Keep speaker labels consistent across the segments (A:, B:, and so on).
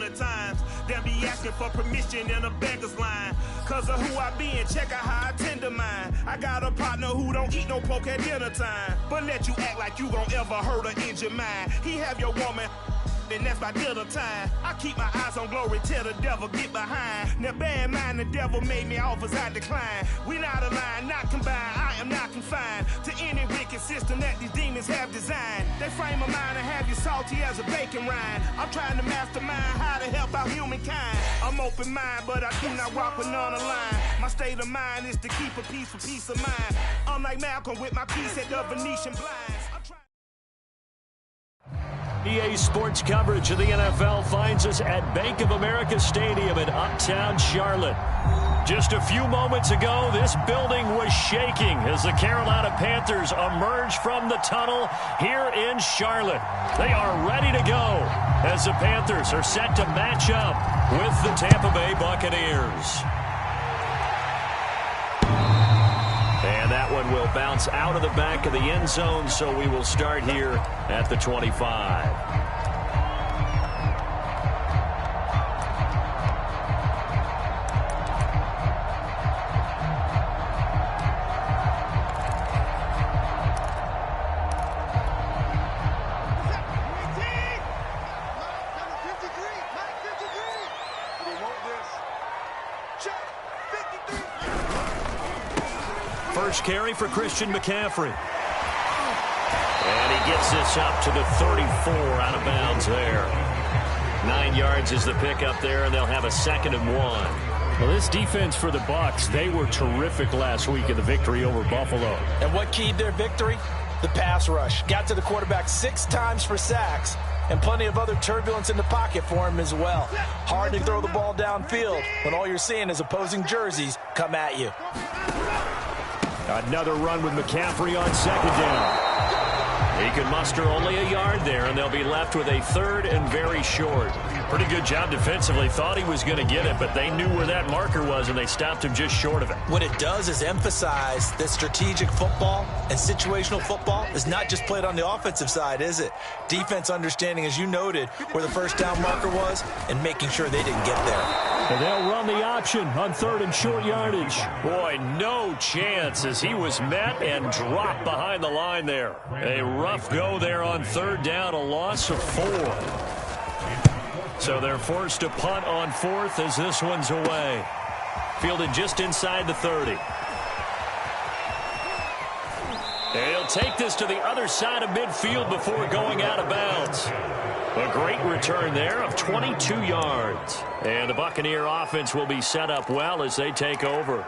A: at times. They'll be asking for permission in a beggar's line. Cause of who I be and check out how I tend to mine. I got a partner who don't eat no pork at dinner time, but let you act like you gon' ever hurt or injure mine. He have your woman, and that's by dinner time. I keep my eyes on glory till the devil get behind. Now bear in mind the devil made me offers I decline. We not aligned, not combined, I am not confined to any wicked system that these demons have designed. They frame a mind and have you salty as a bacon rind. I'm trying to mastermind how to help out humankind. I'm open mind, but I do not walk with none aligned. My state of mind is to keep a peace for peace of mind. I'm like Malcolm with my piece at the Venetian blinds.
B: EA Sports coverage of the NFL finds us at Bank of America Stadium in Uptown Charlotte. Just a few moments ago, this building was shaking as the Carolina Panthers emerged from the tunnel here in Charlotte. They are ready to go as the Panthers are set to match up with the Tampa Bay Buccaneers. And that one will bounce out of the back of the end zone, so we will start here at the 25. First carry for Christian McCaffrey. And he gets this up to the 34, out of bounds there. 9 yards is the pickup there, and they'll have a 2nd and 1.
C: Well, this defense for the Bucs, they were terrific last week in the victory over Buffalo.
D: And what keyed their victory? The pass rush. Got to the quarterback 6 times for sacks, and plenty of other turbulence in the pocket for him as well. Hard to throw the ball downfield when all you're seeing is opposing jerseys come at you.
B: Another run with McCaffrey on 2nd down. He can muster only a yard there, and they'll be left with a 3rd and very short. Pretty good job defensively. Thought he was going to get it, but they knew where that marker was, and they stopped him just short of it.
D: What it does is emphasize that strategic football and situational football is not just played on the offensive side, is it? Defense understanding, as you noted, where the first down marker was and making sure they didn't get there.
C: And they'll run the option on 3rd and short yardage.
B: Boy, no chance as he was met and dropped behind the line there. A rough go there on 3rd down, a loss of 4. So they're forced to punt on 4th as this one's away. Fielded just inside the 30. And he'll take this to the other side of midfield before going out of bounds. A great return there of 22 yards. And the Buccaneer offense will be set up well as they take over.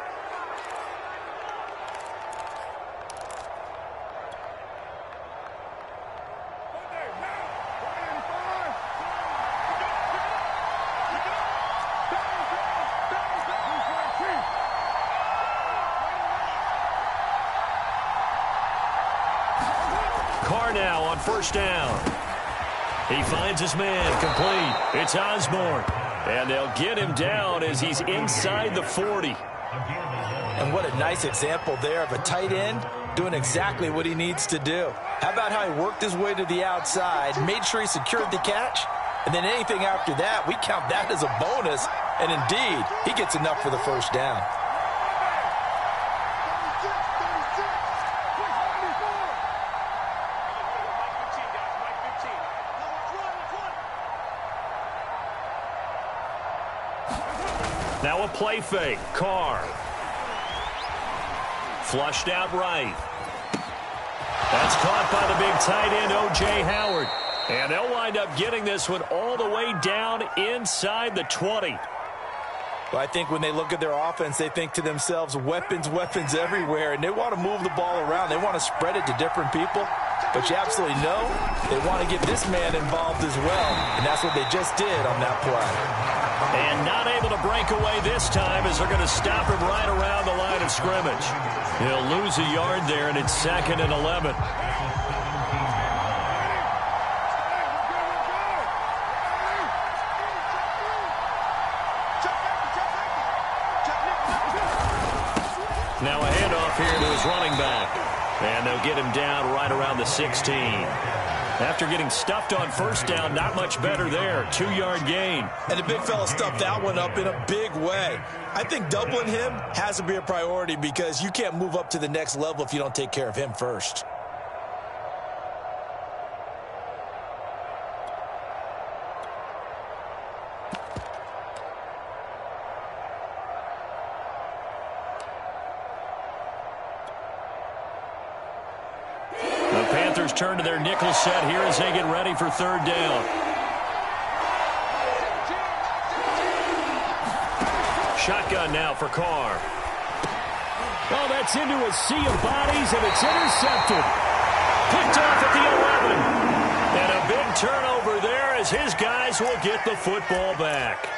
B: Carr now on 1st down. He finds his man, complete. It's Osborne. And they'll get him down as he's inside the 40.
D: And what a nice example there of a tight end doing exactly what he needs to do. How about how he worked his way to the outside, made sure he secured the catch, and then anything after that, we count that as a bonus. And indeed, he gets enough for the 1st down.
B: Now a play fake. Carr. Flushed out right. That's caught by the big tight end, O.J. Howard. And they'll wind up getting this one all the way down inside the 20.
D: Well, I think when they look at their offense, they think to themselves, weapons, weapons everywhere, and they want to move the ball around. They want to spread it to different people. But you absolutely know they want to get this man involved as well, and that's what they just did on that play.
B: And not able to break away this time as they're going to stop him right around the line of scrimmage. He'll lose a yard there, and it's 2nd and 11. Now a handoff here to his running back. And they'll get him down right around the 16. After getting stuffed on first down, not much better there. 2-yard gain.
D: And the big fella stuffed that one up in a big way. I think doubling him has to be a priority because you can't move up to the next level if you don't take care of him first.
B: Turn to their nickel set here as they get ready for third down. Shotgun now for Carr.
C: Oh, that's into a sea of bodies, and it's intercepted.
B: Picked off at the 11. And a big turnover there as his guys will get the football back.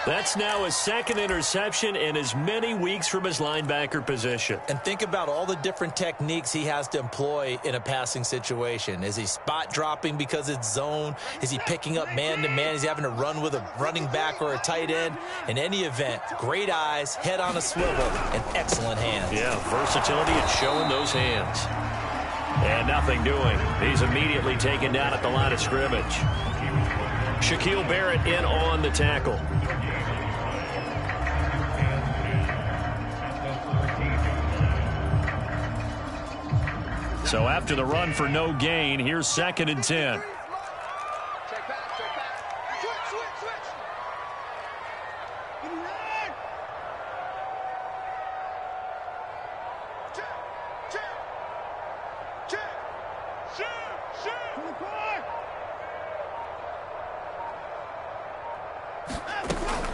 B: That's now his second interception in as many weeks from his linebacker position.
D: And think about all the different techniques he has to employ in a passing situation. Is he spot dropping because it's zone? Is he picking up man-to-man? Is he having to run with a running back or a tight end? In any event, great eyes, head on a swivel, and excellent hands.
B: Yeah, versatility and showing those hands. And nothing doing. He's immediately taken down at the line of scrimmage. Shaquille Barrett in on the tackle. So after the run for no gain, here's 2nd and 10.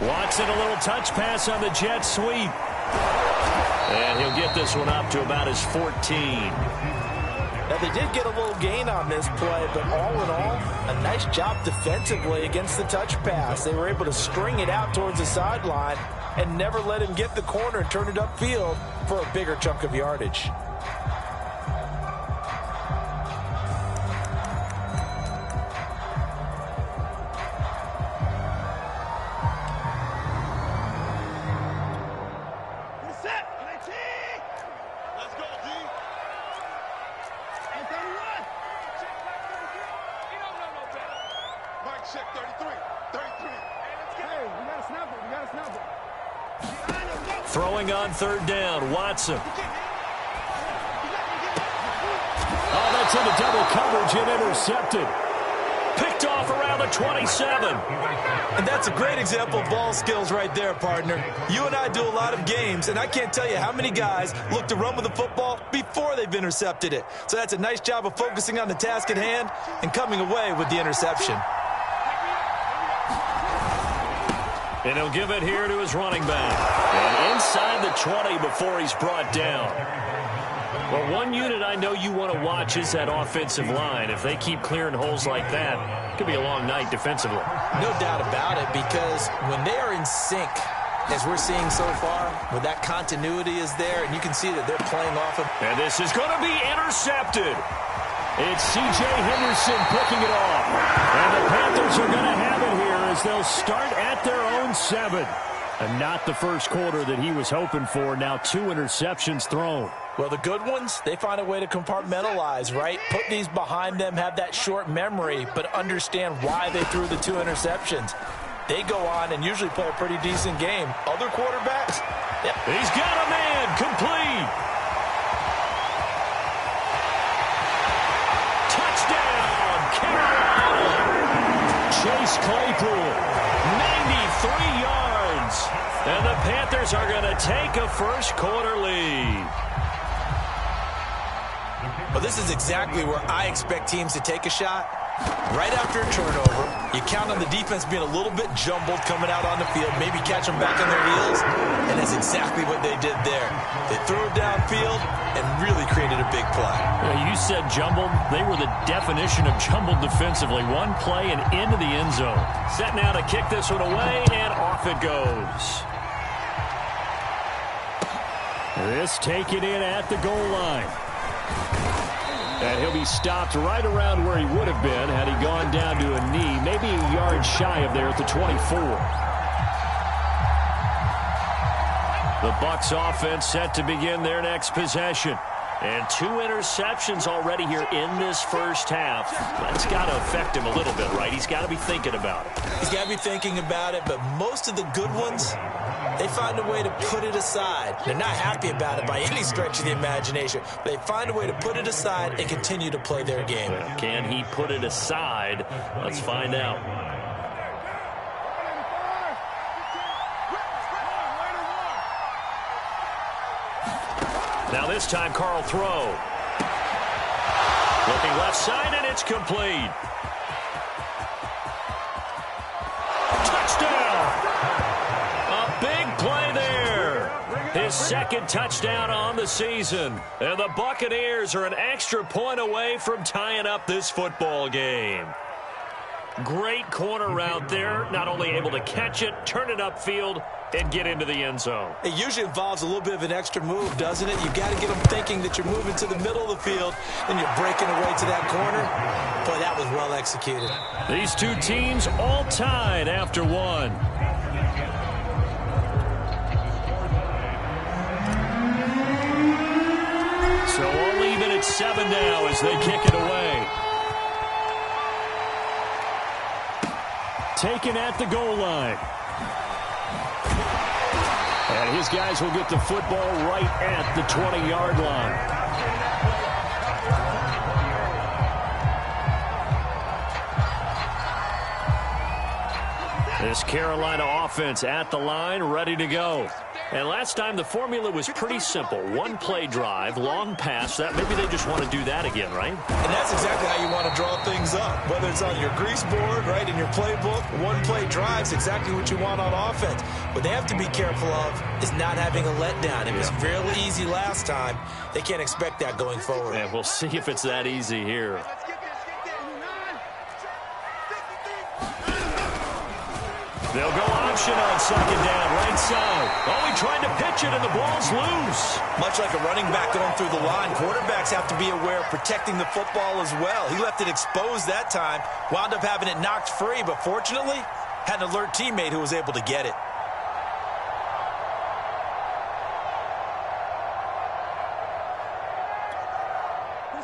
B: Watson, a little touch pass on the jet sweep. And he'll get this one up to about his 14.
D: Now, they did get a little gain on this play, but all in all, a nice job defensively against the touch pass. They were able to string it out towards the sideline and never let him get the corner and turn it upfield for a bigger chunk of yardage.
B: Throwing on third down, Watson.
C: Oh, that's into double coverage and intercepted.
B: Picked off around the 27.
D: And that's a great example of ball skills right there, partner. You and I do a lot of games, and I can't tell you how many guys look to run with the football before they've intercepted it. So that's a nice job of focusing on the task at hand and coming away with the interception.
B: And he'll give it here to his running back. And inside the 20 before he's brought down. Well, one unit I know you want to watch is that offensive line. If they keep clearing holes like that, it could be a long night defensively.
D: No doubt about it, because when they are in sync, as we're seeing so far, where that continuity is there, and you can see that they're playing off of.
B: And this is going to be intercepted. It's C.J. Henderson picking it off. And the Panthers are going to have it here as they'll start at their own 7. And not the first quarter that he was hoping for. Now 2 interceptions thrown.
D: Well, the good ones, they find a way to compartmentalize, right? Put these behind them, have that short memory, but understand why they threw the 2 interceptions. They go on and usually play a pretty decent game. Other quarterbacks, yeah.
B: He's got a man, complete. Touchdown, Carolina. Chase Claypool, 93 yards. And the Panthers are going to take a first quarter lead.
D: Well, this is exactly where I expect teams to take a shot. Right after a turnover, you count on the defense being a little bit jumbled coming out on the field, maybe catch them back on their heels, and that's exactly what they did there. They threw it downfield and really created a big play.
B: You said jumbled. They were the definition of jumbled defensively. One play and into the end zone. Set now to kick this one away, and off it goes.
C: This taken in at the goal line. And he'll be stopped right around where he would have been had he gone down to a knee, maybe a yard shy of there at the 24.
B: The Bucs offense set to begin their next possession. And 2 interceptions already here in this first half. That's got to affect him a little bit, right? He's got to be thinking about it.
D: He's got to be thinking about it, but most of the good ones, they find a way to put it aside. They're not happy about it by any stretch of the imagination. They find a way to put it aside and continue to play their game.
B: Can he put it aside? Let's find out. Now this time, Carl throw. Looking left side, and it's complete. Touchdown! A big play there. His second touchdown on the season. And the Buccaneers are an extra point away from tying up this football game. Great corner route there. Not only able to catch it, turn it upfield, and get into the end zone.
D: It usually involves a little bit of an extra move, doesn't it? You've got to get them thinking that you're moving to the middle of the field and you're breaking away to that corner. Boy, that was well executed.
B: These two teams all tied after one. So all even at 7 now as they kick it away. Taken at the goal line. And his guys will get the football right at the 20-yard line. This Carolina offense at the line, ready to go. And last time the formula was pretty simple. One play drive, long pass. That maybe they just want to do that again, right?
D: And that's exactly how you want to draw things up. Whether it's on your grease board, right, in your playbook, one play drive is exactly what you want on offense. What they have to be careful of is not having a letdown. It was fairly easy last time. They can't expect that going forward.
B: Yeah, we'll see if it's that easy here. They'll go option on second down, right side. Oh, he tried to pitch it, and the ball's loose.
D: Much like a running back going through the line, quarterbacks have to be aware of protecting the football as well. He left it exposed that time, wound up having it knocked free, but fortunately, had an alert teammate who was able to get it.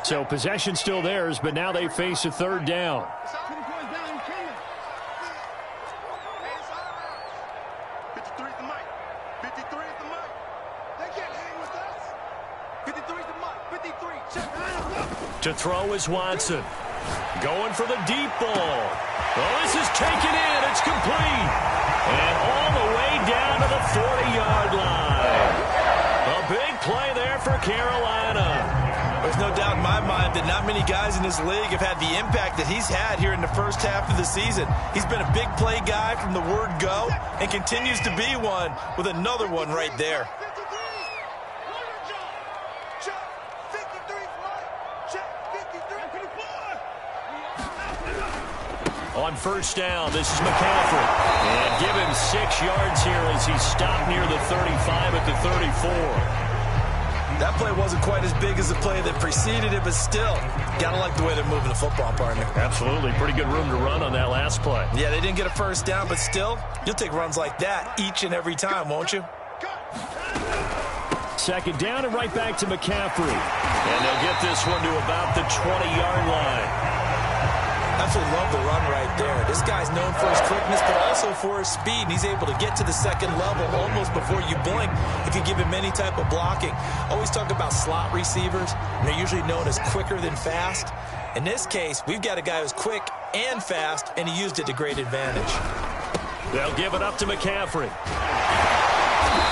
B: So possession still theirs, but now they face a third down. To throw is Watson. Going for the deep ball. Oh, this is taken in. It's complete. And all the way down to the 40-yard line. A big play there for Carolina.
D: There's no doubt in my mind that not many guys in this league have had the impact that he's had here in the first half of the season. He's been a big play guy from the word go and continues to be one with another one right there.
B: On first down, this is McCaffrey. And give him 6 yards here as he stopped near the 35 at the 34.
D: That play wasn't quite as big as the play that preceded it, but still, gotta like the way they're moving the football, partner.
B: Absolutely. Pretty good room to run on that last play.
D: Yeah, they didn't get a first down, but still, you'll take runs like that each and every time, won't you?
B: Second down and right back to McCaffrey. And they'll get this one to about the 20-yard line.
D: Absolutely love the run right there. This guy's known for his quickness, but also for his speed. And he's able to get to the second level almost before you blink if you give him any type of blocking. Always talk about slot receivers, and they're usually known as quicker than fast. In this case, we've got a guy who's quick and fast, and he used it to great advantage.
B: They'll give it up to McCaffrey.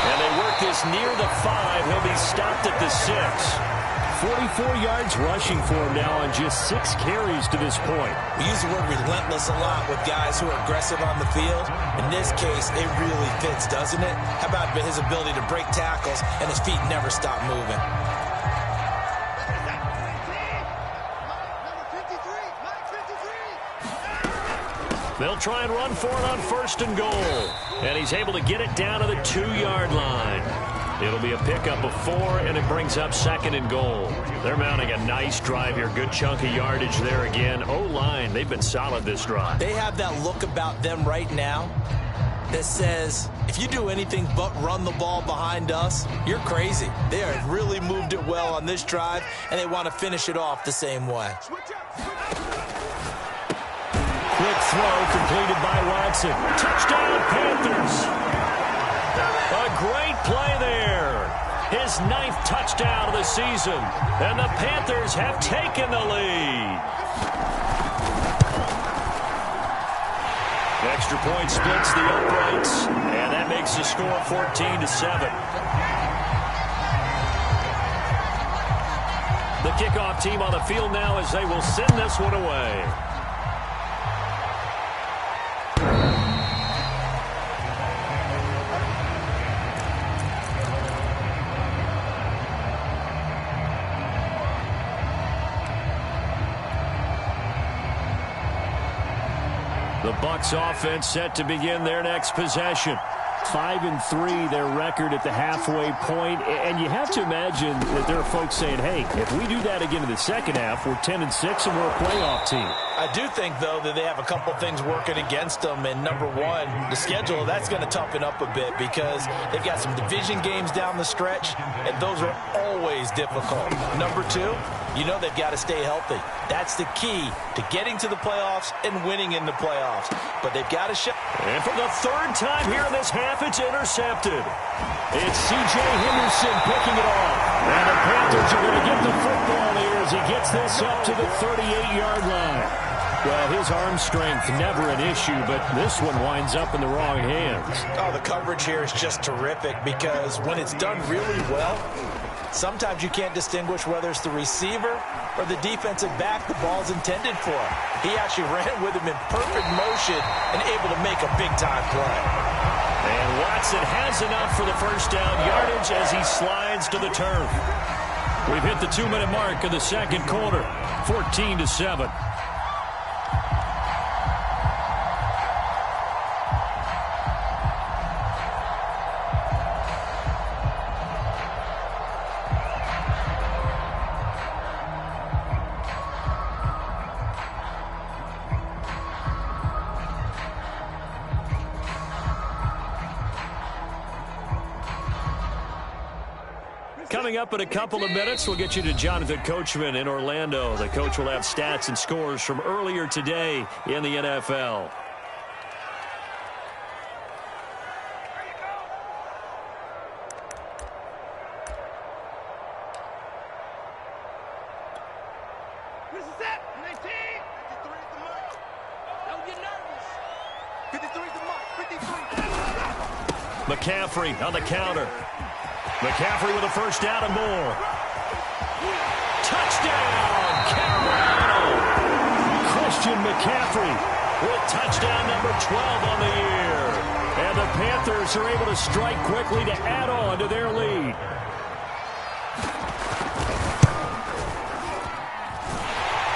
B: And they work this near the 5. He'll be stopped at the 6. 44 yards rushing for him now on just 6 carries to this point.
D: We use the word relentless a lot with guys who are aggressive on the field. In this case, it really fits, doesn't it? How about his ability to break tackles and his feet never stop moving?
B: They'll try and run for it on first and goal. And he's able to get it down to the 2-yard line. It'll be a pickup of 4, and it brings up second and goal. They're mounting a nice drive here. Good chunk of yardage there again. O-line, they've been solid this drive.
D: They have that look about them right now that says, if you do anything but run the ball behind us, you're crazy. They have really moved it well on this drive, and they want to finish it off the same way.
B: Quick throw completed by Watson. Touchdown, Panthers. A great play there. His 9th touchdown of the season. And the Panthers have taken the lead. Extra point splits the uprights. And that makes the score 14-7. The kickoff team on the field now as they will send this one away. The Bucs offense set to begin their next possession. 5-3 their record at the halfway point, and you have to imagine that there are folks saying, hey, if we do that again in the second half, we're 10-6 and we're a playoff team.
D: I do think, though, that they have a couple things working against them, and number one, the schedule, that's going to toughen up a bit because they've got some division games down the stretch, and those are always difficult. Number two, you know they've got to stay healthy. That's the key to getting to the playoffs and winning in the playoffs. But they've got to show.
B: And for the 3rd time here in this half, it's intercepted. It's C.J. Henderson picking it off. And the Panthers are going to get the football here as he gets this up to the 38-yard line. Well, his arm strength never an issue, but this one winds up in the wrong hands.
D: Oh, the coverage here is just terrific because when it's done really well, sometimes you can't distinguish whether it's the receiver or the defensive back the ball's intended for. He actually ran with him in perfect motion and able to make a big-time play.
B: And Watson has enough for the first down yardage as he slides to the turf. We've hit the 2-minute mark of the second quarter, 14-7. Coming up in a couple of minutes, we'll get you to Jonathan Coachman in Orlando. The coach will have stats and scores from earlier today in the NFL.
A: This is it. 19. 53 is the mark. Don't get nervous. 53 is the mark. 53.
B: McCaffrey on the counter. McCaffrey with a first down and more. Touchdown, Carolina! Christian McCaffrey with touchdown number 12 on the year. And the Panthers are able to strike quickly to add on to their lead.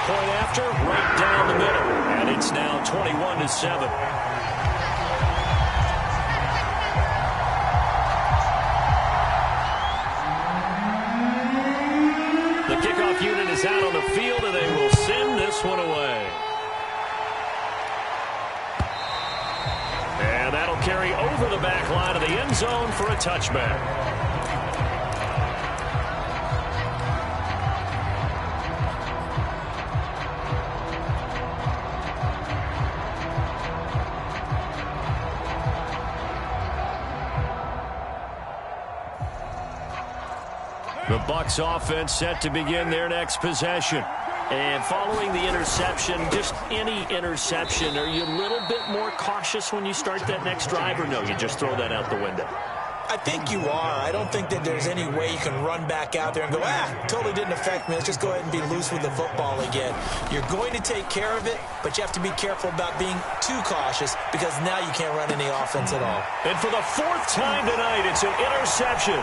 B: Point after, right down the middle. And it's now 21-7. The kickoff unit is out on the field, and they will send this one away. And that'll carry over the back line of the end zone for a touchback. The Bucs offense set to begin their next possession. And following the interception, just any interception, are you a little bit more cautious when you start that next drive, or no, you just throw that out the window?
D: I think you are. I don't think that there's any way you can run back out there and go, totally didn't affect me. Let's just go ahead and be loose with the football again. You're going to take care of it, but you have to be careful about being too cautious because now you can't run any offense at all.
B: And for the 4th time tonight, it's an interception.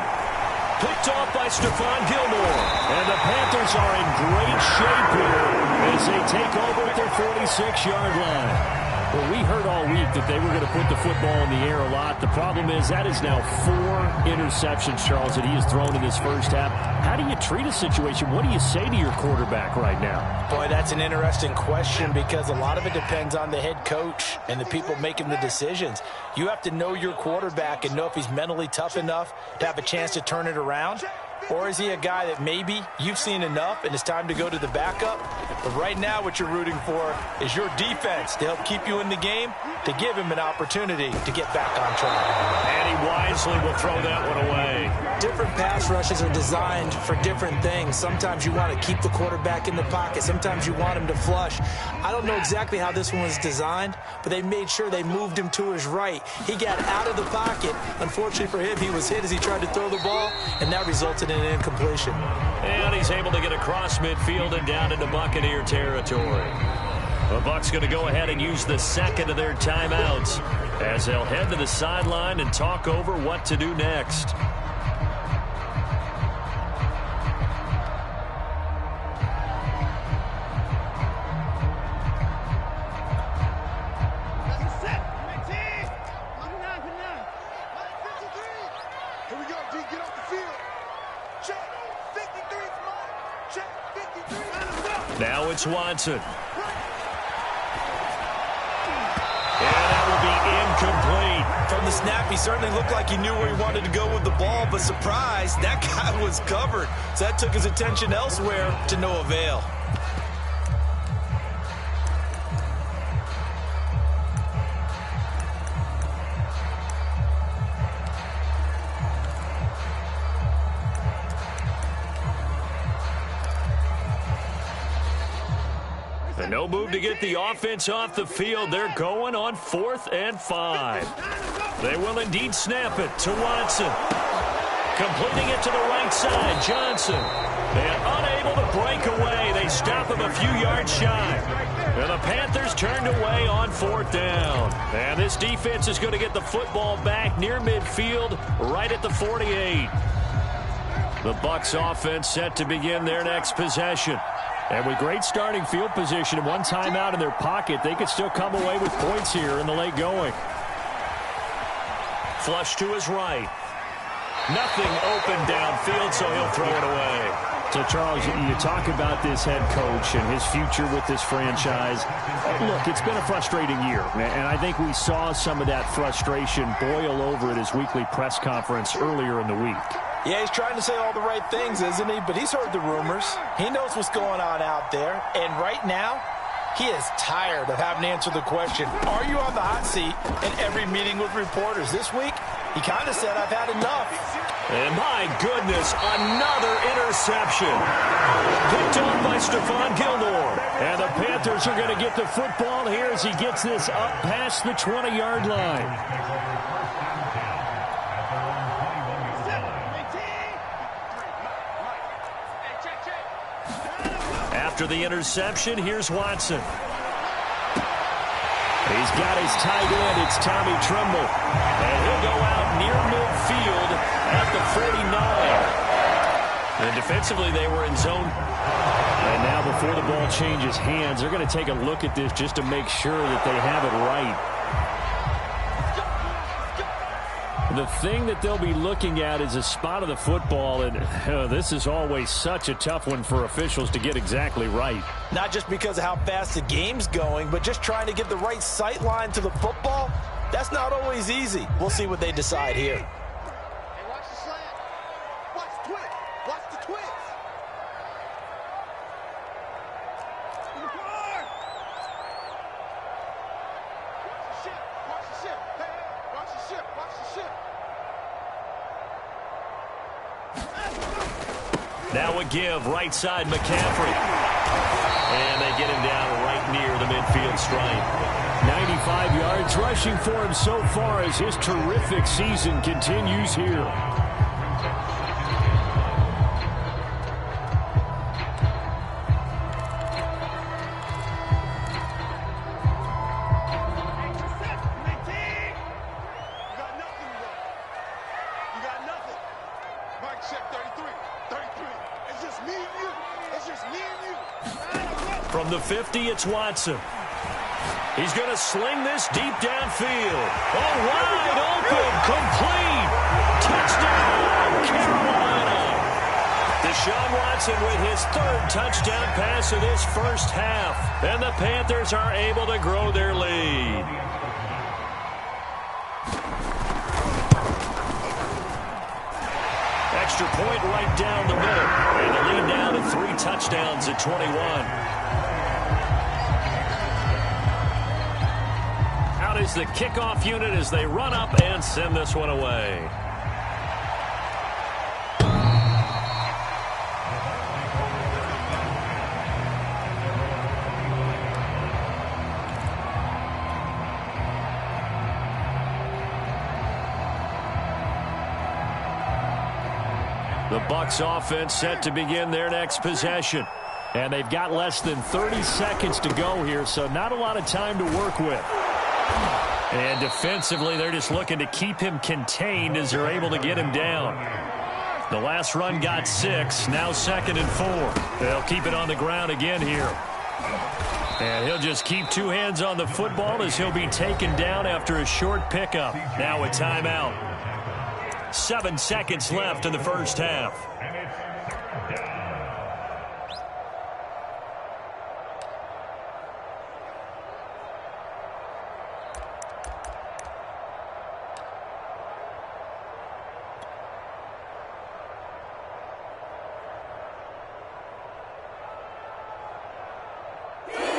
B: Picked off by Stephon Gilmore. And the Panthers are in great shape here as they take over at their 46-yard line. Well, we heard all week that they were going to put the football in the air a lot. The problem is that is now 4 interceptions, Charles, that he has thrown in this first half. How do you treat a situation? What do you say to your quarterback right now?
D: Boy, that's an interesting question because a lot of it depends on the head coach and the people making the decisions. You have to know your quarterback and know if he's mentally tough enough to have a chance to turn it around. Or is he a guy that maybe you've seen enough and it's time to go to the backup? But right now what you're rooting for is your defense to help keep you in the game, to give him an opportunity to get back on track.
B: And he wisely will throw that one away.
D: Different pass rushes are designed for different things. Sometimes you want to keep the quarterback in the pocket. Sometimes you want him to flush. I don't know exactly how this one was designed, but they made sure they moved him to his right. He got out of the pocket. Unfortunately for him, he was hit as he tried to throw the ball, and that resulted in an incompletion.
B: And he's able to get across midfield and down into Buccaneer territory. The Bucs going to go ahead and use the second of their timeouts as they'll head to the sideline and talk over what to do next. Now it's Watson. And that will be incomplete.
D: From the snap, he certainly looked like he knew where he wanted to go with the ball, but surprise, that guy was covered. So that took his attention elsewhere to no avail.
B: No move to get the offense off the field. They're going on 4th and 5. They will indeed snap it to Watson. Completing it to the right side, Johnson. And unable to break away. They stop him a few yards shy. And the Panthers turned away on 4th down. And this defense is going to get the football back near midfield, right at the 48. The Bucs offense set to begin their next possession. And with great starting field position and one timeout in their pocket, they could still come away with points here in the late going. Flush to his right. Nothing open downfield, so he'll throw it away.
C: So, Charles, you talk about this head coach and his future with this franchise. Look, it's been a frustrating year, and I think we saw some of that frustration boil over at his weekly press conference earlier in the week.
D: Yeah, he's trying to say all the right things, isn't he? But he's heard the rumors. He knows what's going on out there. And right now, he is tired of having to answer the question, are you on the hot seat in every meeting with reporters? This week, he kind of said, I've had enough.
B: And my goodness, another interception. Picked off by Stephon Gilmore. And the Panthers are going to get the football here as he gets this up past the 20-yard line. After the interception, here's Watson. He's got his tight end. It's Tommy Tremble. And he'll go out near midfield at the 49. And defensively, they were in zone. And now before the ball changes hands, they're going to take a look at this just to make sure that they have it right. The thing that they'll be looking at is a spot of the football, and this is always such a tough one for officials to get exactly right.
D: Not just because of how fast the game's going, but just trying to get the right sight line to the football. That's not always easy. We'll see what they decide here.
E: Hey, watch the slant. Watch the twist. Watch the twist. In the car. Watch the ship. Watch the ship. Hey, watch the ship. Watch the ship.
B: Now a give, right side McCaffrey. And they get him down right near the midfield stripe.
C: 95 yards rushing for him so far as his terrific season continues here.
B: From the 50, it's Watson. He's going to sling this deep downfield. Oh, wide open, complete. Touchdown, Carolina. Deshaun Watson with his third touchdown pass of this first half. And the Panthers are able to grow their lead. Extra point right down the middle. And the lead now to 3 touchdowns at 21. Out is the kickoff unit as they run up and send this one away. The Bucs offense set to begin their next possession. And they've got less than 30 seconds to go here, so not a lot of time to work with. And defensively, they're just looking to keep him contained as they're able to get him down. The last run got 6, now 2nd and 4. They'll keep it on the ground again here. And he'll just keep 2 hands on the football as he'll be taken down after a short pickup. Now a timeout. 7 seconds left in the first half.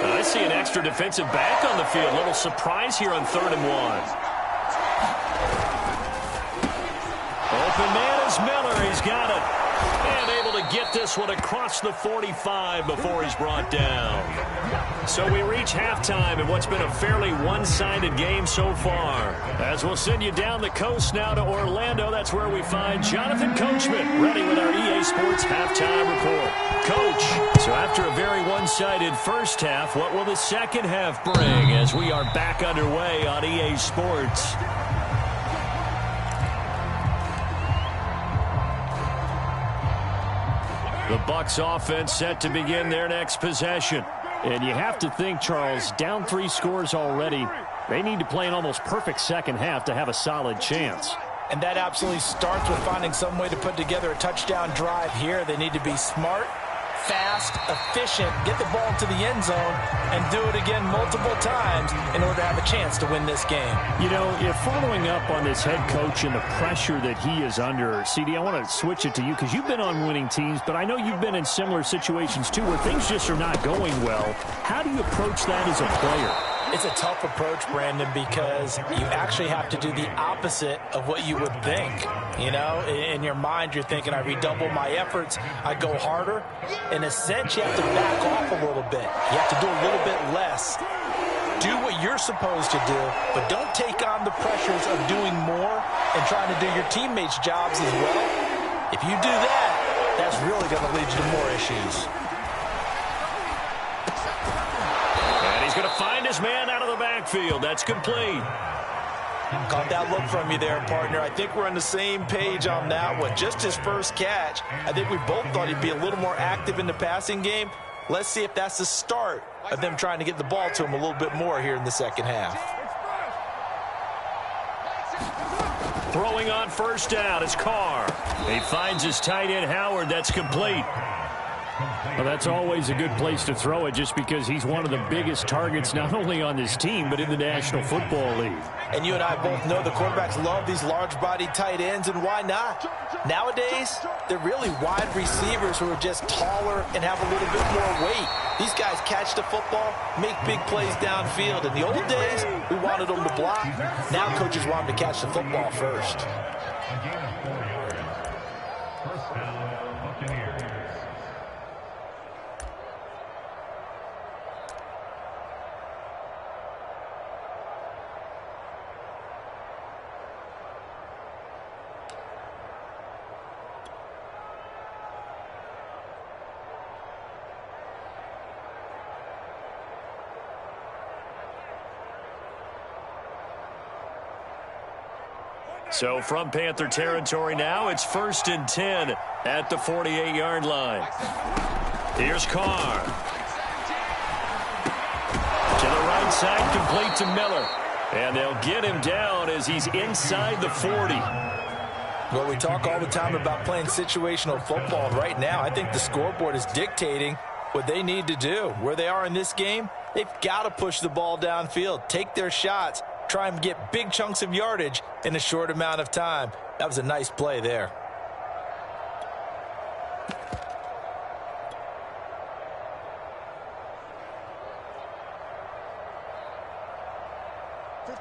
B: I see an extra defensive back on the field. A little surprise here on 3rd and 1. Open man is Miller. He's got it. And able to get this one across the 45 before he's brought down. So we reach halftime in what's been a fairly one-sided game so far. As we'll send you down the coast now to Orlando, that's where we find Jonathan Coachman ready with our EA Sports halftime report. Coach, so after a very one-sided first half, what will the second half bring as we are back underway on EA Sports? The Bucs offense set to begin their next possession. And you have to think, Charles, down 3 scores already. They need to play an almost perfect second half to have a solid chance.
D: And that absolutely starts with finding some way to put together a touchdown drive here. They need to be smart, fast, efficient, get the ball to the end zone, and do it again multiple times in order to have a chance to win this game.
C: You know, if following up on this head coach and the pressure that he is under, CD, I want to switch it to you because you've been on winning teams, but I know you've been in similar situations too where things just are not going well. How do you approach that as a player?
D: It's a tough approach, Brandon, because you actually have to do the opposite of what you would think. You know, in your mind, you're thinking, I redouble my efforts, I go harder. In a sense, you have to back off a little bit. You have to do a little bit less. Do what you're supposed to do, but don't take on the pressures of doing more and trying to do your teammates' jobs as well. If you do that, that's really going to lead you to more issues.
B: He's going to find his man out of the backfield. That's complete.
D: Caught that look from you there, partner. I think we're on the same page on that one. Just his first catch. I think we both thought he'd be a little more active in the passing game. Let's see if that's the start of them trying to get the ball to him a little bit more here in the second half.
B: Throwing on first down is Carr. He finds his tight end, Howard. That's complete.
C: Well, that's always a good place to throw it just because he's one of the biggest targets not only on this team but in the National Football League.
D: And you and I both know the quarterbacks love these large-bodied tight ends, and why not? Nowadays, they're really wide receivers who are just taller and have a little bit more weight. These guys catch the football, make big plays downfield. In the old days, we wanted them to block. Now coaches want them to catch the football first.
B: So from Panther territory now, it's 1st and 10 at the 48-yard line. Here's Carr. To the right inside, complete to Miller. And they'll get him down as he's inside the 40.
D: Well, we talk all the time about playing situational football. And right now, I think the scoreboard is dictating what they need to do. Where they are in this game, they've got to push the ball downfield, take their shots, try and get big chunks of yardage in a short amount of time. That was a nice play there.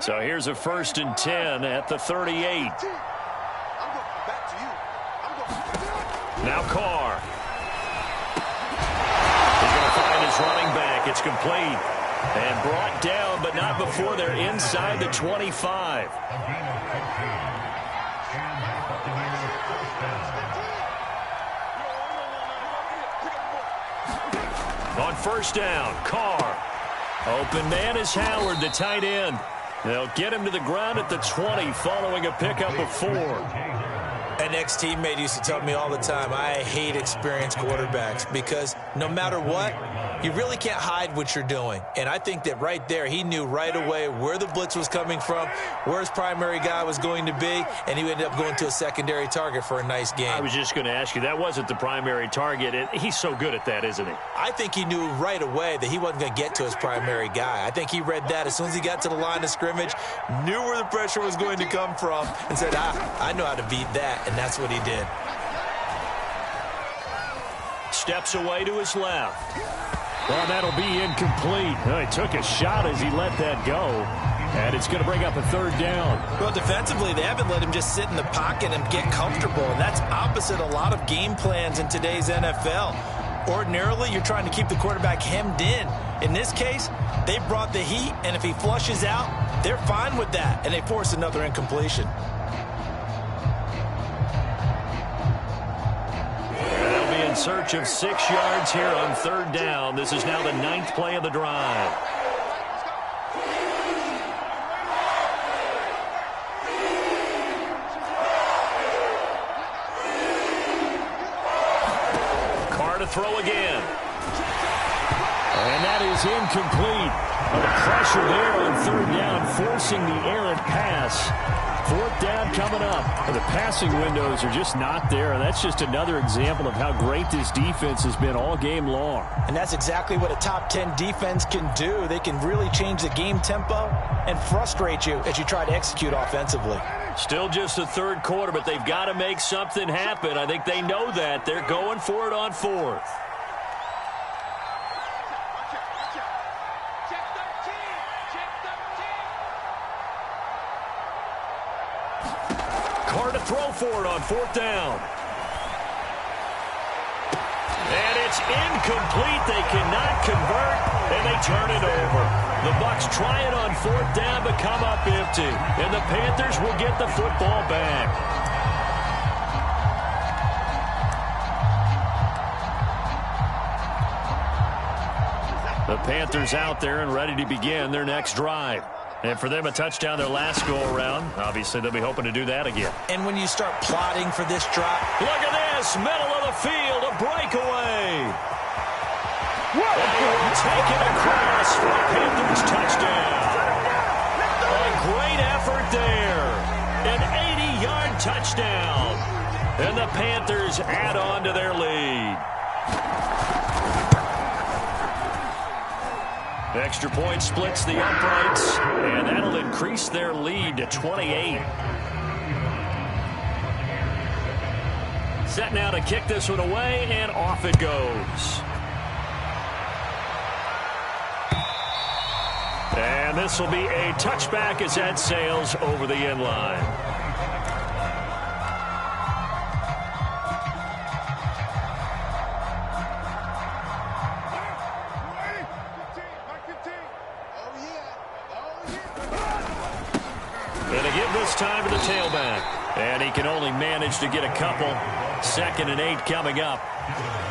B: So here's a 1st and 10 at the 38. Now Carr. He's going to find his running back. It's complete. And brought down, but not before they're inside the 25. On 1st down, Carr. Open man is Howard, the tight end. They'll get him to the ground at the 20 following a pickup of 4.
D: An ex-teammate used to tell me all the time, I hate experienced quarterbacks because no matter what, you really can't hide what you're doing. And I think that right there, he knew right away where the blitz was coming from, where his primary guy was going to be, and he ended up going to a secondary target for a nice game.
B: I was just going to ask you, that wasn't the primary target. He's so good at that, isn't he?
D: I think he knew right away that he wasn't going to get to his primary guy. I think he read that as soon as he got to the line of scrimmage, knew where the pressure was going to come from, and said, I know how to beat that, and that's what he did.
B: Steps away to his left. Well, that'll be incomplete. He took a shot as he let that go. And it's going to bring up a 3rd down.
D: Well, defensively, they haven't let him just sit in the pocket and get comfortable. And that's opposite a lot of game plans in today's NFL. Ordinarily, you're trying to keep the quarterback hemmed in. In this case, they brought the heat, and if he flushes out, they're fine with that. And they force another incompletion.
B: In search of 6 yards here on 3rd down. This is now the 9th play of the drive. Carr to throw again. And that is incomplete. The pressure there on 3rd down, forcing the errant pass. 4th down coming up. The passing windows are just not there. And that's just another example of how great this defense has been all game long.
D: And that's exactly what a top 10 defense can do. They can really change the game tempo and frustrate you as you try to execute offensively.
B: Still just the 3rd quarter, but they've got to make something happen. I think they know that. They're going for it on 4th. Throw for it on 4th down. And it's incomplete. They cannot convert, and they turn it over. The Bucs try it on 4th down, but come up empty. And the Panthers will get the football back. The Panthers out there and ready to begin their next drive. And for them, a touchdown their last go-around. Obviously, they'll be hoping to do that again.
D: And when you start plotting for this drop.
B: Look at this. Middle of the field. A breakaway. Take it across for a Panthers touchdown. A great effort there. An 80-yard touchdown. And the Panthers add on to their lead. Extra point splits the uprights, and that'll increase their lead to 28. Set now to kick this one away, and off it goes. And this will be a touchback as that sails over the end line. Time to the tailback, and he can only manage to get a couple. 2nd and 8 coming up.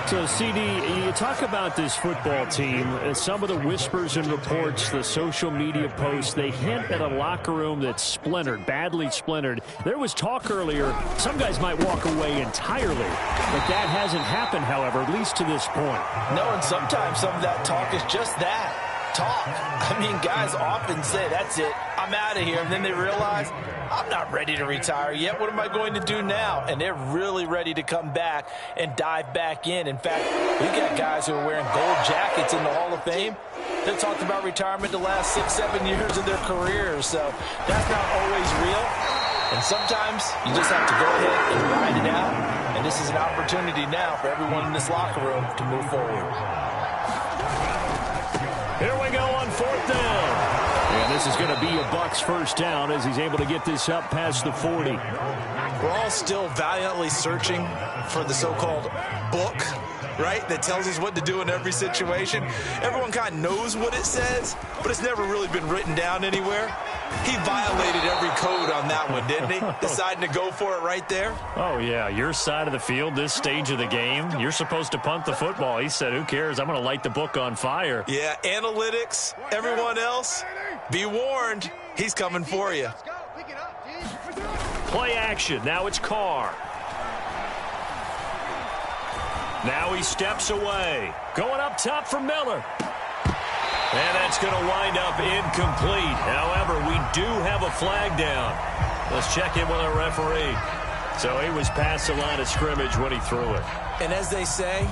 C: So, CD, you talk about this football team, some of the whispers and reports, the social media posts, they hint at a locker room that's splintered, badly splintered. There was talk earlier, some guys might walk away entirely, but that hasn't happened, however, at least to this point.
D: No, and sometimes some of that talk is just that. talk. I mean, guys often say, that's it, I'm out of here. And then they realize, I'm not ready to retire yet. What am I going to do now? And they're really ready to come back and dive back in. In fact, we got guys who are wearing gold jackets in the Hall of Fame that talked about retirement the last 6-7 years of their careers. So that's not always real. And sometimes you just have to go ahead and ride it out. And this is an opportunity now for everyone in this locker room to move forward.
B: Here we go on 4th down. And this is going to be a Bucs first down as he's able to get this up past the 40.
D: We're all still valiantly searching for the so-called book, right, that tells us what to do in every situation. Everyone kind of knows what it says, but it's never really been written down anywhere. He violated every code on that one, didn't he? Deciding to go for it right there.
B: Oh, yeah, your side of the field, this stage of the game, you're supposed to punt the football. He said, who cares? I'm going to light the book on fire.
D: Yeah, analytics, everyone else, be warned, he's coming for you.
B: Play action. Now it's Carr. Now he steps away. Going up top for Miller. And that's going to wind up incomplete. However, we do have a flag down. Let's check in with our referee. So he was past the line of scrimmage when he threw it.
D: And as they say,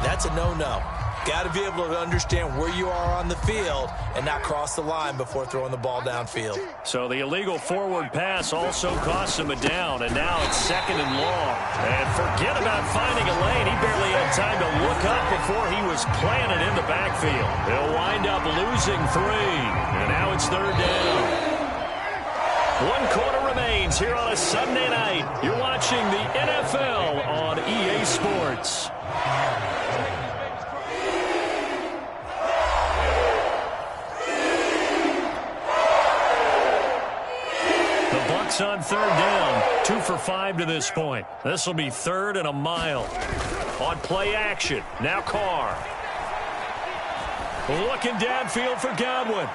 D: that's a no-no. Got to be able to understand where you are on the field and not cross the line before throwing the ball downfield.
B: So the illegal forward pass also costs him a down, and now it's 2nd and long. And forget about finding a lane. He barely had time to look up before he was planted in the backfield. He'll wind up losing 3, and now it's 3rd down. 1 quarter remains here on a Sunday night. You're watching the NFL on EA Sports. On 3rd down, 2 for 5 to this point. This will be 3rd and a mile. On play action, now Carr. Looking downfield for Godwin.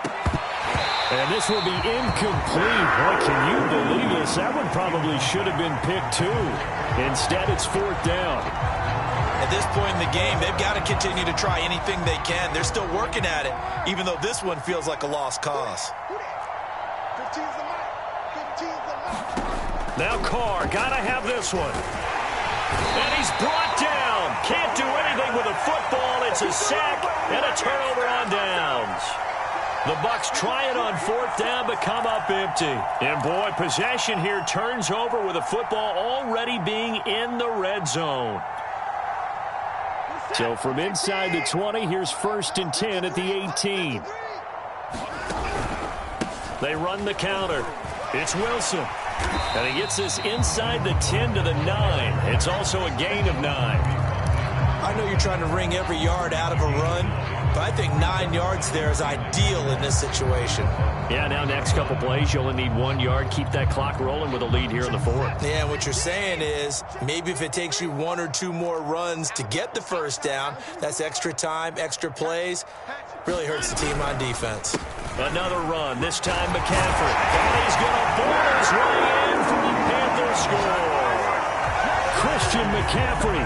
B: And this will be incomplete. Boy, can you believe this? That one probably should have been picked too. Instead, it's 4th down.
D: At this point in the game, they've got to continue to try anything they can. They're still working at it, even though this one feels like a lost cause.
B: Now Carr, gotta have this one. And he's brought down. Can't do anything with a football. It's a sack and a turnover on downs. The Bucs try it on 4th down, but come up empty. And boy, possession here turns over with a football already being in the red zone. So from inside the 20, here's 1st and 10 at the 18. They run the counter. It's Wilson. And he gets this inside the 10 to the 9. It's also a gain of 9.
D: I know you're trying to wring every yard out of a run, but I think 9 yards there is ideal in this situation.
B: Yeah, now next couple plays, you only need 1 yard. Keep that clock rolling with a lead here in the 4th.
D: Yeah, what you're saying is maybe if it takes you 1 or 2 more runs to get the 1st down, that's extra time, extra plays. Really hurts the team on defense.
B: Another run, this time McCaffrey. And he's going to ball his way in for the Panthers score. Christian McCaffrey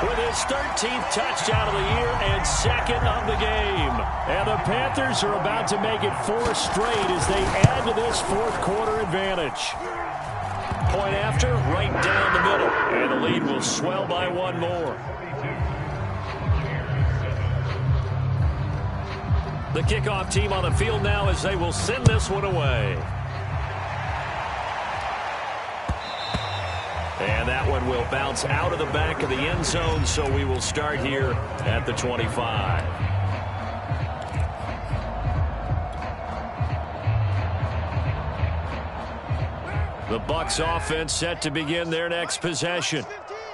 B: with his 13th touchdown of the year and 2nd of the game. And the Panthers are about to make it 4 straight as they add to this 4th quarter advantage. Point after, right down the middle. And the lead will swell by 1 more. The kickoff team on the field now as they will send this one away. And that one will bounce out of the back of the end zone, so we will start here at the 25. The Bucs offense set to begin their next possession.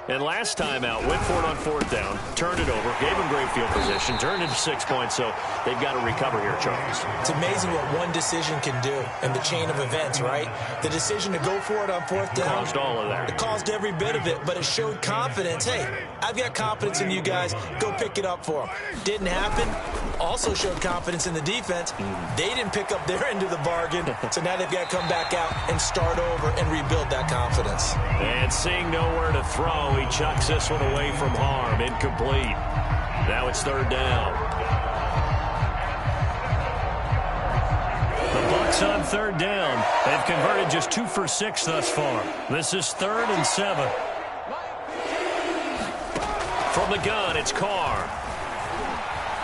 B: And last time out, went for it on 4th down, turned it over, gave them great field position, turned it to 6 points, so they've got to recover here, Charles.
D: It's amazing what one decision can do in the chain of events, right? The decision to go for it on 4th down.
B: Caused all of that.
D: It caused every bit of it, but it showed confidence. Hey, I've got confidence in you guys. Go pick it up for them. Didn't happen. Also showed confidence in the defense. They didn't pick up their end of the bargain, so now they've got to come back out and start over and rebuild that confidence.
B: And seeing nowhere to throw, he chucks this one away from harm. Incomplete. Now it's 3rd down. looks on third down. They've converted just 2 for 6 thus far. This is 3rd and 7. From the gun, it's Carr.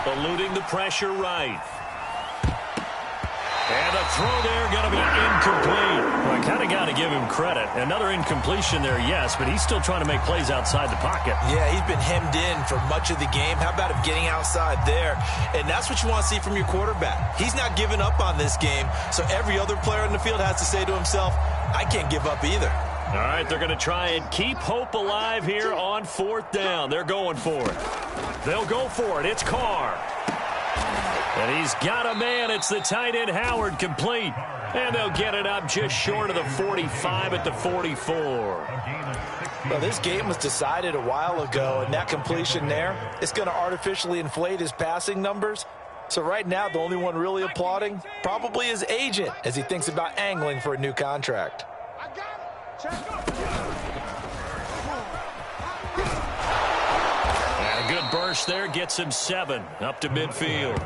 B: Eluding the pressure right. And the throw there going to be incomplete. Well, I kind of got to give him credit. Another incompletion there, yes, but he's still trying to make plays outside the pocket.
D: Yeah, he's been hemmed in for much of the game. How about him getting outside there? And that's what you want to see from your quarterback. He's not giving up on this game, so every other player in the field has to say to himself, I can't give up either.
B: All right, they're going to try and keep hope alive here on 4th down. They're going for it. They'll go for it. It's Carr. And he's got a man. It's the tight end, Howard, complete. And they'll get it up just short of the 45 at the 44.
D: Well, this game was decided a while ago, and that completion there, it's going to artificially inflate his passing numbers. So right now, the only one really applauding probably his agent as he thinks about angling for a new contract.
E: I got it. Check up.
B: And a good burst there gets him 7 up to midfield.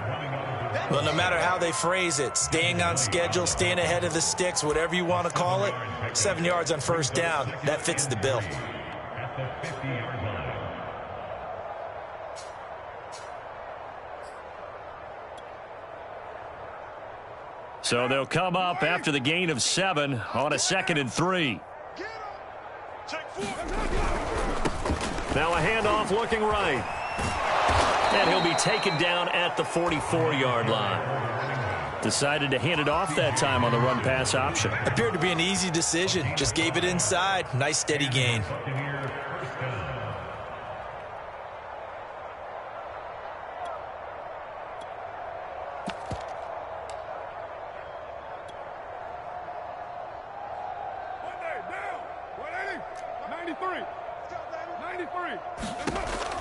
D: Well, no matter how they phrase it, staying on schedule, staying ahead of the sticks, whatever you want to call it, 7 yards on 1st down, that fits the bill.
B: So they'll come up after the gain of 7 on a 2nd and 3. Now a handoff looking right. And he'll be taken down at the 44-yard line. Decided to hand it off that time on the run-pass option.
D: Appeared to be an easy decision. Just gave it inside. Nice steady gain.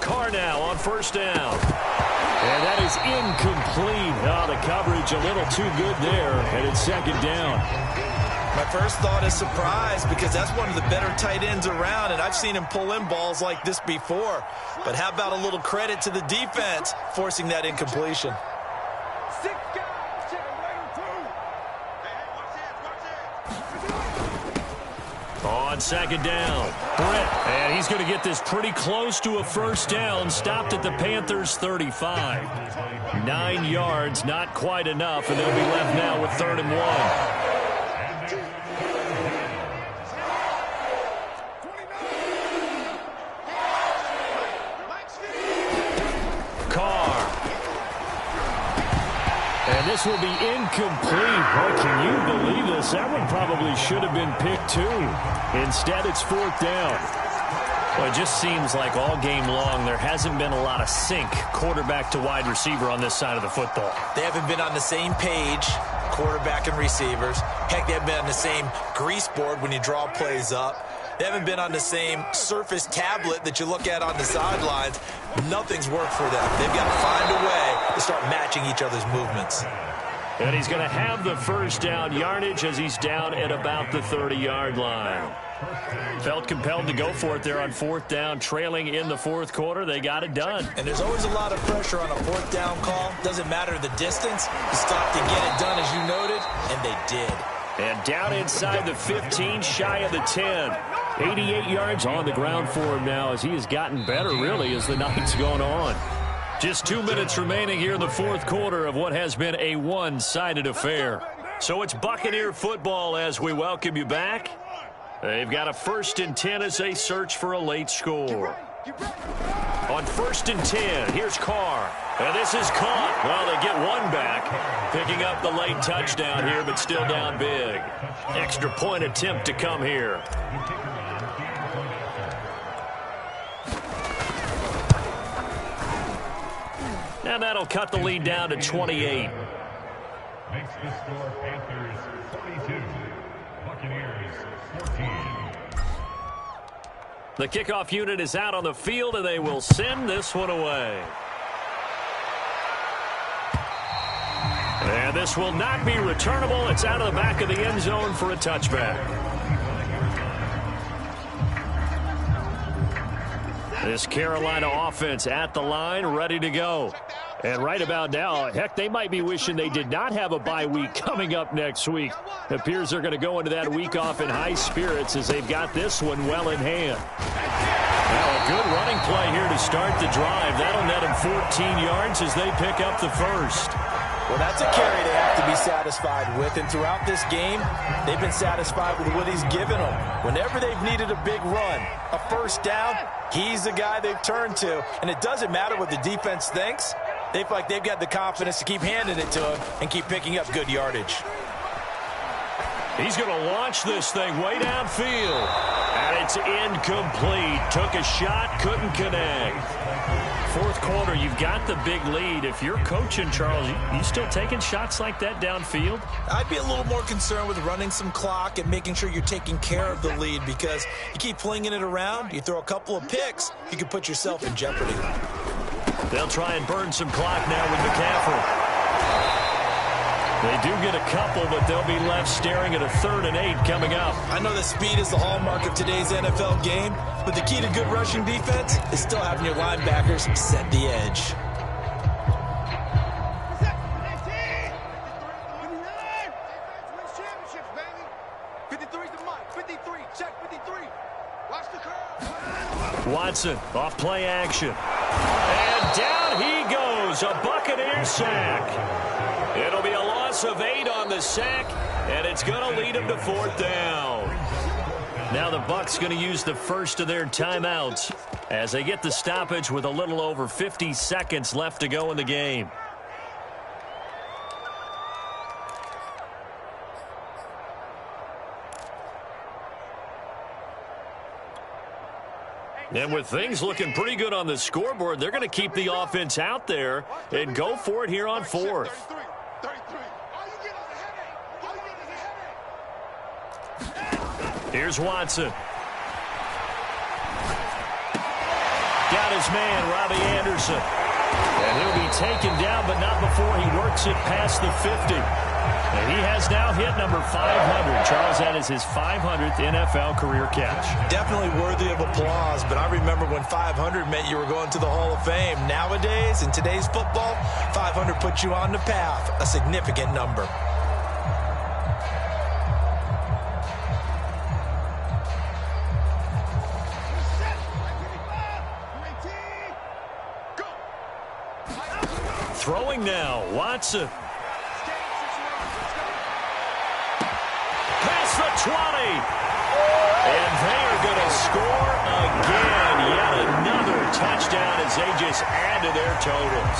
B: Carr now on 1st down. And that is incomplete. Oh, the coverage a little too good there. And it's 2nd down.
D: My first thought is surprise because that's one of the better tight ends around, and I've seen him pull in balls like this before. But how about a little credit to the defense forcing that incompletion?
B: On 2nd down, Britt, and he's going to get this pretty close to a 1st down, stopped at the Panthers' 35. 9 yards, not quite enough, and they'll be left now with 3rd and 1. And this will be incomplete. Oh, can you believe this? That one probably should have been picked too. Instead, it's 4th down. Well, it just seems like all game long there hasn't been a lot of sync quarterback to wide receiver on this side of the football.
D: They haven't been on the same page, quarterback and receivers. Heck, they haven't been on the same grease board when you draw plays up. They haven't been on the same surface tablet that you look at on the sidelines. Nothing's worked for them. They've got to find a way to start matching each other's movements.
B: And he's going to have the 1st down yardage as he's down at about the 30-yard line. Felt compelled to go for it there on 4th down, trailing in the 4th quarter. They got it done.
D: And there's always a lot of pressure on a 4th down call. Doesn't matter the distance. You stop to get it done, as you noted, and they did.
B: And down inside the 15, shy of the 10. 88 yards on the ground for him now as he has gotten better, really, as the night's gone on. Just 2 minutes remaining here in the 4th quarter of what has been a one-sided affair. So it's Buccaneer football as we welcome you back. They've got a 1st and 10 as they search for a late score. On 1st and 10, here's Carr. And this is caught. Well, they get one back, picking up the late touchdown here, but still down big. Extra point attempt to come here. And that'll cut the lead down to 28.
F: Makes the score Panthers 42, Buccaneers 14.
B: The kickoff unit is out on the field, and they will send this one away. And this will not be returnable. It's out of the back of the end zone for a touchback. This Carolina offense at the line, ready to go. And right about now, heck, they might be wishing they did not have a bye week coming up next week. It appears they're going to go into that week off in high spirits as they've got this one well in hand. Now a good running play here to start the drive. That'll net them 14 yards as they pick up the first.
D: Well, that's a carry they have to be satisfied with, and throughout this game, they've been satisfied with what he's given them. Whenever they've needed a big run, a first down, he's the guy they've turned to, and it doesn't matter what the defense thinks. They feel like they've got the confidence to keep handing it to him and keep picking up good yardage.
B: He's going to launch this thing way downfield, and it's incomplete. Took a shot, couldn't connect. Fourth quarter, you've got the big lead. If you're coaching, Charles, you still taking shots like that downfield?
D: I'd be a little more concerned with running some clock and making sure you're taking care of the lead, because you keep flinging it around, you throw a couple of picks, you can put yourself in jeopardy.
B: They'll try and burn some clock now with McCaffrey. They do get a couple, but they'll be left staring at a 3rd and 8 coming up.
D: I know that speed is the hallmark of today's NFL game, but the key to good rushing defense is still having your linebackers set the edge.
B: Watson off play action. And down he goes. A Buccaneer sack. It'll be a loss of 8 on the sack, and it's going to lead them to 4th down. Now the Bucs going to use the first of their timeouts as they get the stoppage with a little over 50 seconds left to go in the game. And with things looking pretty good on the scoreboard, they're going to keep the offense out there and go for it here on 4th. Here's Watson. Got his man, Robbie Anderson. And he'll be taken down, but not before he works it past the 50. And he has now hit number 500. Charles, that is his 500th NFL career catch.
D: Definitely worthy of applause, but I remember when 500 meant you were going to the Hall of Fame. Nowadays, in today's football, 500 puts you on the path, a significant number.
B: Throwing now, Watson. Past the 20. And they are going to score again. Yet another touchdown as they just add to their totals.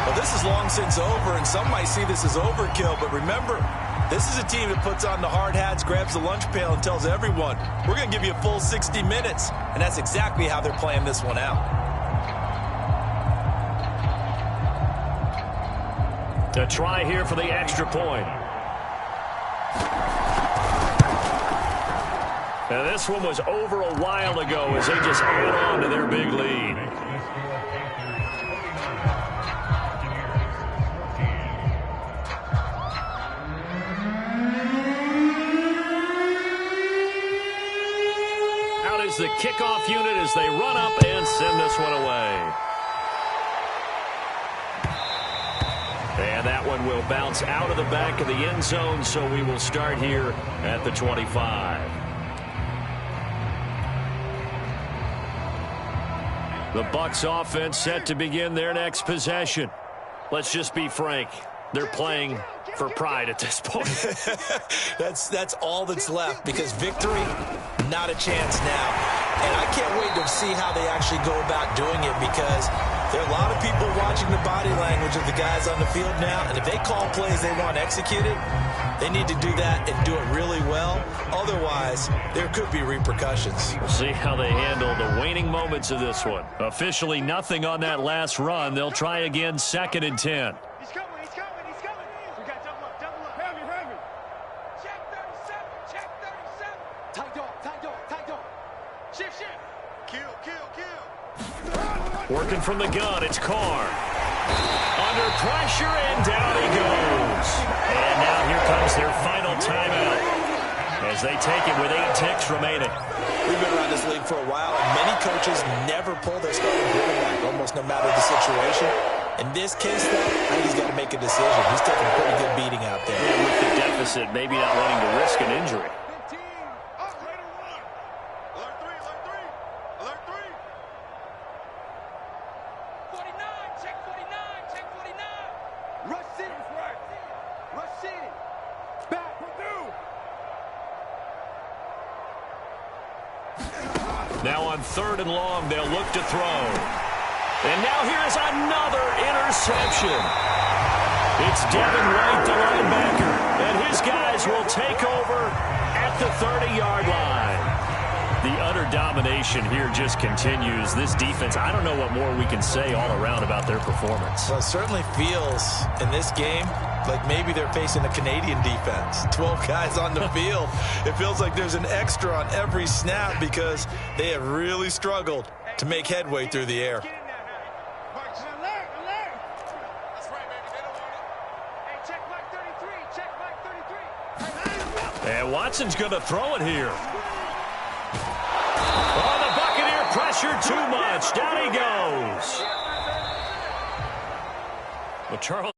D: Well, this is long since over, and some might see this as overkill, but remember, this is a team that puts on the hard hats, grabs the lunch pail, and tells everyone, we're going to give you a full 60 minutes. And that's exactly how they're playing this one out.
B: A try here for the extra point. Now this one was over a while ago as they just add on to their big lead. Out is the kickoff unit as they run up and send this one away. And that one will bounce out of the back of the end zone, so we will start here at the 25. The Bucs offense set to begin their next possession. Let's just be frank. They're playing for pride at this point.
D: That's all that's left, because victory, not a chance now. And I can't wait to see how they actually go about doing it, because there are a lot of people watching the body language of the guys on the field now, and if they call plays they want executed, they need to do that and do it really well. Otherwise, there could be repercussions.
B: We'll see how they handle the waning moments of this one. Officially nothing on that last run. They'll try again, 2nd and 10.
E: He's coming. We got double up. Hurry. Check 37. Tight dog. Shift. Kill.
B: Working from the gun, it's Carr. Under pressure, and down he goes. And now here comes their final timeout as they take it with 8 ticks remaining.
D: We've been around this league for a while, and many coaches never pull their starting quarterback, almost no matter the situation. In this case, though, I think he's got to make a decision. He's taking a pretty good beating out there.
B: And with the deficit, maybe not wanting to risk an injury.
E: 15. Up, ready to run. Alert 3, alert 3. Alert 3. 49, check 49, check 49. Rush city. Right. Rush city. Back. Purdue.
B: Now on 3rd and long, they'll look to throw. And now here's another interception. It's Devin White, the linebacker, and his guys will take over at the 30-yard line. The utter domination here just continues. This defense, I don't know what more we can say all around about their performance.
D: Well, it certainly feels in this game like maybe they're facing a Canadian defense. 12 guys on the field. It feels like there's an extra on every snap because they have really struggled to make headway through the air.
B: And Watson's going to throw it here. Oh, the Buccaneer pressure too much. Down he goes. Well, Charles.